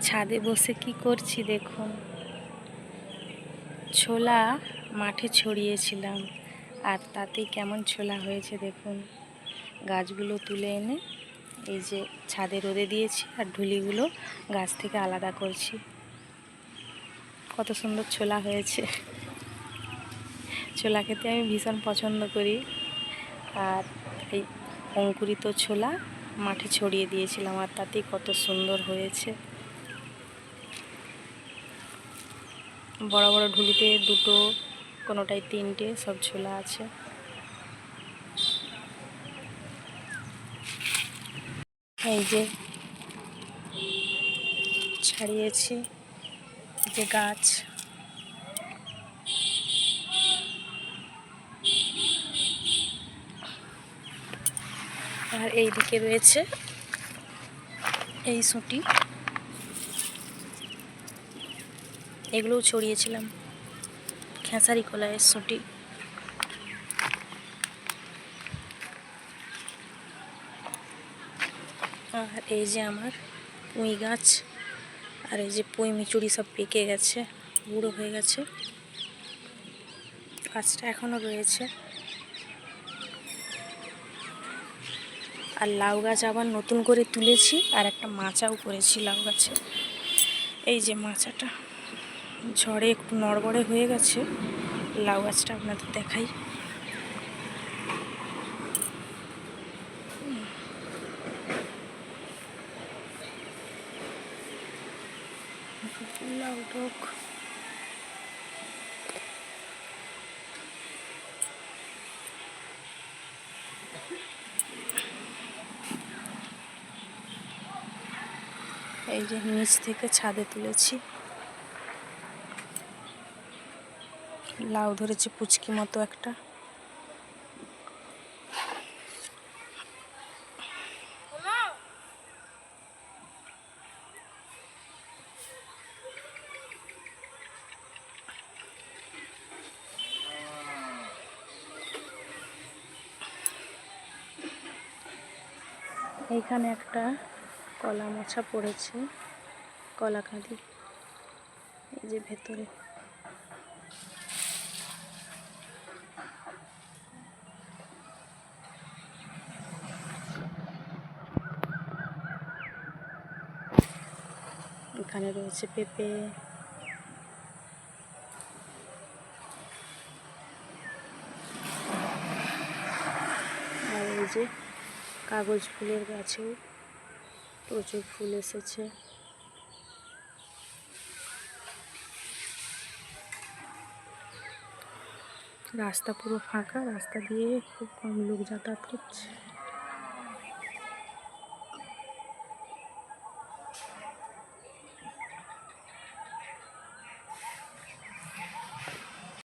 ছাদে বসে কি করছি দেখুন। ছোলা মাঠে ছড়িয়েছিলাম, আর তাতে কেমন ছোলা হয়েছে দেখুন। গাছগুলো তুলে এনে এই যে ছাদে রোদে দিয়েছি, আর ঢুলিগুলো গাছ থেকে আলাদা করছি। কত সুন্দর ছোলা হয়েছে। ছোলা খেতে আমি ভীষণ পছন্দ করি, আর এই অঙ্কুরিত ছোলা মাঠে ছড়িয়ে দিয়েছিলাম, আর তাতেই কত সুন্দর হয়েছে। বড় বড় ঢুলিতে দুটো, কোনোটায় তিনটে সব ছোলা আছে। এই যে ছাড়িয়েছি, যে গাছ, আর এই দিকে রয়েছে এই সুঁটি, এগুলোও ছড়িয়েছিলাম, খেসারি কলাইয়ের সুঁটি। আর এই যে আমার পুঁই গাছ, আর এই যে পুঁই মিচুড়ি সব পেকে গেছে, বুড়ো হয়ে গেছে। গাছটা এখনও রয়েছে। আর লাউ গাছ আবার নতুন করে তুলেছি, আর একটা মাচাও করেছি লাউ গাছে। এই যে মাচাটা ঝড়ে একটু নড়বড়ে হয়ে গেছে। লাউ গাছটা আপনাদের দেখাই। লাউ ডোক, এই যে নিচ থেকে ছাদে তুলেছি। লাউ ধরেছে পুচকি মতো একটা। এইখানে একটা কলা মোছা পড়েছে, কলা কাঁদি, এই যে ভেতরে। এখানে রয়েছে পেঁপে, আর এই যে কাগজ ফুলের গাছেও প্রচুর ফুল এসেছে। রাস্তা পুরো ফাঁকা, রাস্তা দিয়ে খুব কম লোক যাতায়াত করছে।